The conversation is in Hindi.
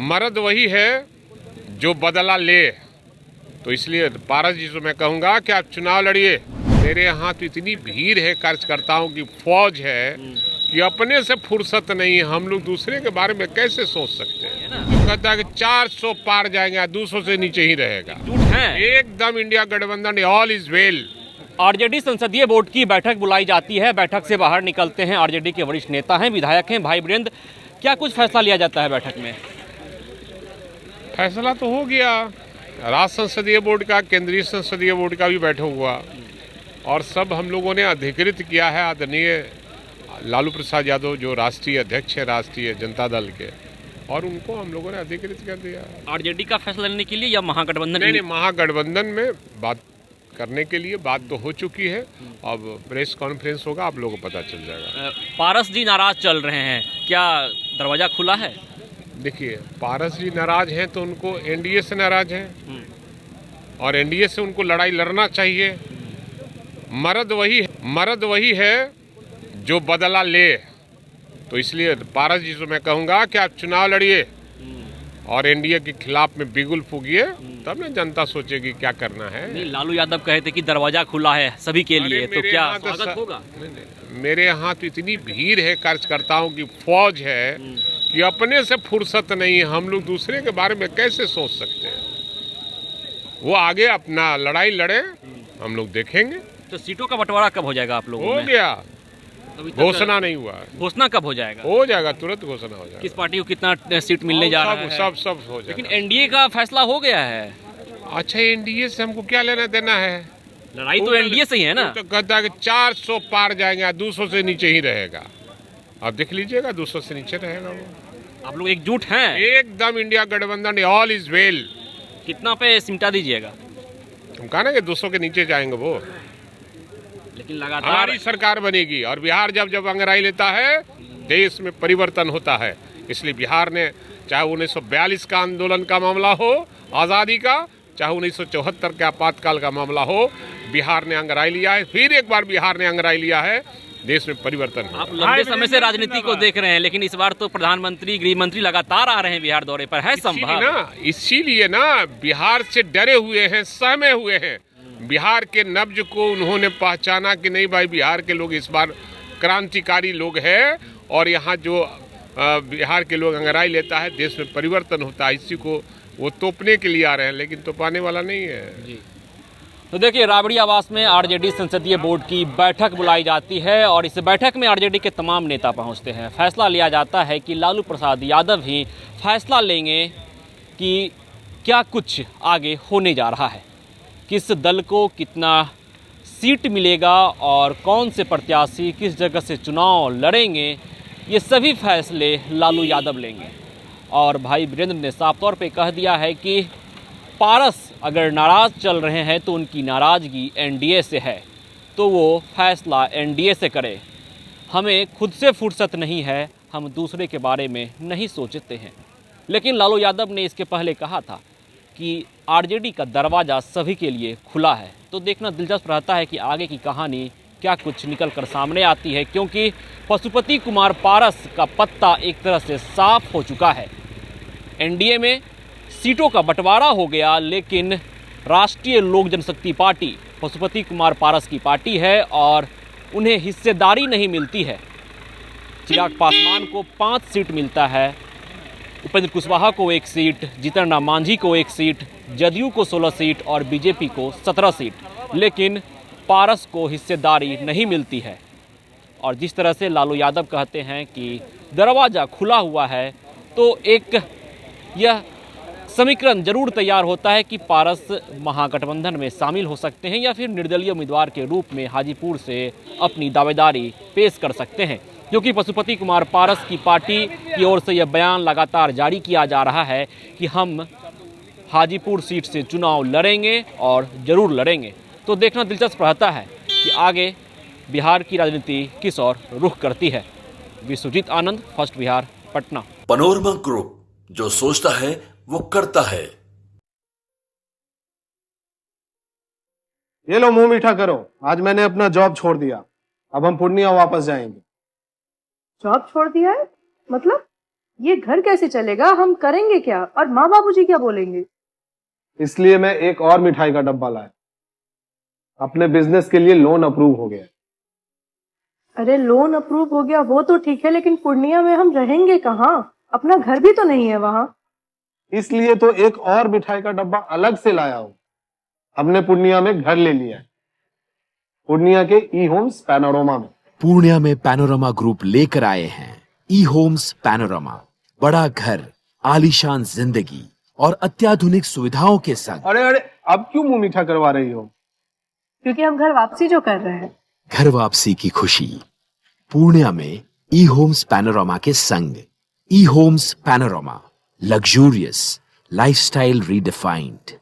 मर्द वही है जो बदला ले। तो इसलिए पारस जी से मैं कहूँगा कि आप चुनाव लड़िए। मेरे यहाँ तो इतनी भीड़ है कार्यकर्ताओं की फौज है कि अपने से फुर्सत नहीं, हम लोग दूसरे के बारे में कैसे सोच सकते हैं। तो कहता है कि 400 पार जाएंगे, 200 से नीचे ही रहेगा। एकदम इंडिया गठबंधन ऑल इज वेल। आरजेडी संसदीय बोर्ड की बैठक बुलाई जाती है। बैठक से बाहर निकलते हैं आरजेडी के वरिष्ठ नेता हैं, विधायक हैं भाई वीरेंद्र। क्या कुछ फैसला लिया जाता है बैठक में? फैसला तो हो गया, राज्य संसदीय बोर्ड का, केंद्रीय संसदीय बोर्ड का भी बैठक हुआ और सब हम लोगों ने अधिकृत किया है आदरणीय लालू प्रसाद यादव जो राष्ट्रीय अध्यक्ष है राष्ट्रीय जनता दल के, और उनको हम लोगों ने अधिकृत कर दिया। आरजेडी का फैसला लेने के लिए या महागठबंधन? नहीं, महागठबंधन में बात करने के लिए बात तो हो चुकी है। अब प्रेस कॉन्फ्रेंस होगा, आप लोगों को पता चल जाएगा। पारस जी नाराज चल रहे हैं, क्या दरवाजा खुला है? देखिए, पारस जी नाराज हैं तो उनको एनडीए से नाराज हैं और एनडीए से उनको लड़ाई लड़ना चाहिए। मर्द वही है जो बदला ले। तो इसलिए पारस जी से मैं कहूँगा कि आप चुनाव लड़िए और एनडीए के खिलाफ में बिगुल फूकिए, तब ना जनता सोचेगी क्या करना है। नहीं, लालू यादव कहे थे कि दरवाजा खुला है सभी के लिए, तो क्या स्वागत होगा? मेरे यहाँ तो इतनी भीड़ है कार्यकर्ताओं की फौज है कि अपने से फुर्सत नहीं, हम लोग दूसरे के बारे में कैसे सोच सकते हैं। वो आगे अपना लड़ाई लड़े, हम लोग देखेंगे। तो सीटों का बंटवारा कब हो जाएगा आप लोगों में? हो गया, घोषणा नहीं हुआ। घोषणा कब हो जाएगा? हो जाएगा, तुरंत घोषणा हो जाएगा। किस पार्टी को कितना सीट मिलने जा रहा है? सब हो जाएगा। लेकिन एनडीए का फैसला हो गया है। अच्छा, एनडीए से हमको क्या लेना देना है? लड़ाई तो एनडीए से ही है ना। तो कहता है कि 400 पार जाएंगे, 200 से नीचे ही रहेगा। आप देख लीजिएगा, 200 से नीचे रहेगा वो। आप लोग एकजुट हैं? एकदम इंडिया गठबंधन ऑल इज वेल। कितना पे सिमटा दीजिएगा? हम कहा ना कि 200 के नीचे जाएंगे वो, लेकिन लगातार हमारी सरकार बनेगी। और बिहार जब अंगड़ाई लेता है, देश में परिवर्तन होता है। इसलिए बिहार ने, चाहे 1942 का आंदोलन का मामला हो आज़ादी का, चाहे 1974 के आपातकाल का मामला हो, बिहार ने अंगड़ाई लिया है। फिर एक बार बिहार ने अंगड़ाई लिया है, देश में परिवर्तन है। आप लंबे समय से राजनीति को देख रहे हैं, लेकिन इस बार तो प्रधानमंत्री, गृह मंत्री लगातार आ रहे हैं बिहार दौरे पर, है संभव? इसीलिए ना बिहार से डरे हुए हैं, सहमे हुए हैं। बिहार के नब्ज को उन्होंने पहचाना कि नहीं भाई, बिहार के लोग इस बार क्रांतिकारी लोग हैं और यहाँ जो बिहार के लोग अंगड़ाई लेता है, देश में परिवर्तन होता है। इसी को वो तोपने के लिए आ रहे हैं, लेकिन तोपाने वाला नहीं है जी। तो देखिए, राबड़ी आवास में आरजेडी संसदीय बोर्ड की बैठक बुलाई जाती है और इस बैठक में आरजेडी के तमाम नेता पहुंचते हैं। फैसला लिया जाता है कि लालू प्रसाद यादव ही फैसला लेंगे कि क्या कुछ आगे होने जा रहा है, किस दल को कितना सीट मिलेगा और कौन से प्रत्याशी किस जगह से चुनाव लड़ेंगे, ये सभी फैसले लालू यादव लेंगे। और भाई वीरेंद्र ने साफ तौर पे कह दिया है कि पारस अगर नाराज़ चल रहे हैं तो उनकी नाराज़गी एनडीए से है, तो वो फैसला एनडीए से करे। हमें खुद से फुर्सत नहीं है, हम दूसरे के बारे में नहीं सोचते हैं। लेकिन लालू यादव ने इसके पहले कहा था कि आरजेडी का दरवाज़ा सभी के लिए खुला है। तो देखना दिलचस्प रहता है कि आगे की कहानी क्या कुछ निकल कर सामने आती है, क्योंकि पशुपति कुमार पारस का पत्ता एक तरह से साफ हो चुका है। एनडीए में सीटों का बंटवारा हो गया, लेकिन राष्ट्रीय लोक जनशक्ति पार्टी पशुपति कुमार पारस की पार्टी है और उन्हें हिस्सेदारी नहीं मिलती है। चिराग पासवान को 5 सीट मिलता है, उपेंद्र कुशवाहा को 1 सीट, जीतन राम मांझी को 1 सीट, जदयू को 16 सीट और बीजेपी को 17 सीट। लेकिन पारस को हिस्सेदारी नहीं मिलती है। और जिस तरह से लालू यादव कहते हैं कि दरवाज़ा खुला हुआ है, तो एक यह समीकरण जरूर तैयार होता है कि पारस महागठबंधन में शामिल हो सकते हैं या फिर निर्दलीय उम्मीदवार के रूप में हाजीपुर से अपनी दावेदारी पेश कर सकते हैं। क्योंकि पशुपति कुमार पारस की पार्टी की ओर से यह बयान लगातार जारी किया जा रहा है कि हम हाजीपुर सीट से चुनाव लड़ेंगे और ज़रूर लड़ेंगे। तो देखना दिलचस्प रहता है कि आगे बिहार की राजनीति किस ओर रुख करती है। Vishwajeet Anand, first Bihar, Patna. Panorama Group, जो सोचता है वो करता है। ये लो, मुंह मीठा करो। आज मैंने अपना जॉब छोड़ दिया, अब हम पूर्णिया वापस जाएंगे। जॉब छोड़ दिया है? मतलब ये घर कैसे चलेगा, हम करेंगे क्या और माँ बाबूजी क्या बोलेंगे? इसलिए मैं एक और मिठाई का डब्बा लाया। अपने बिजनेस के लिए लोन अप्रूव हो गया। अरे लोन अप्रूव हो गया वो तो ठीक है, लेकिन पूर्णिया में हम रहेंगे कहाँ? अपना घर भी तो नहीं है वहां। इसलिए तो एक और मिठाई का डब्बा अलग से लाया हूं। हमने पूर्णिया में घर ले लिया है, पूर्णिया के ई होम्स पैनोरमा में। पूर्णिया में पैनोरमा ग्रुप लेकर आए हैं ई होम्स पैनोरमा, बड़ा घर, आलीशान जिंदगी और अत्याधुनिक सुविधाओं के संग। अरे अरे, अब क्यों मुंह मीठा करवा रही हो? क्योंकि हम घर वापसी जो कर रहे हैं। घर वापसी की खुशी पूर्णिया में ई होम्स पैनोरमा के संग। E Homes Panorama, luxurious lifestyle redefined.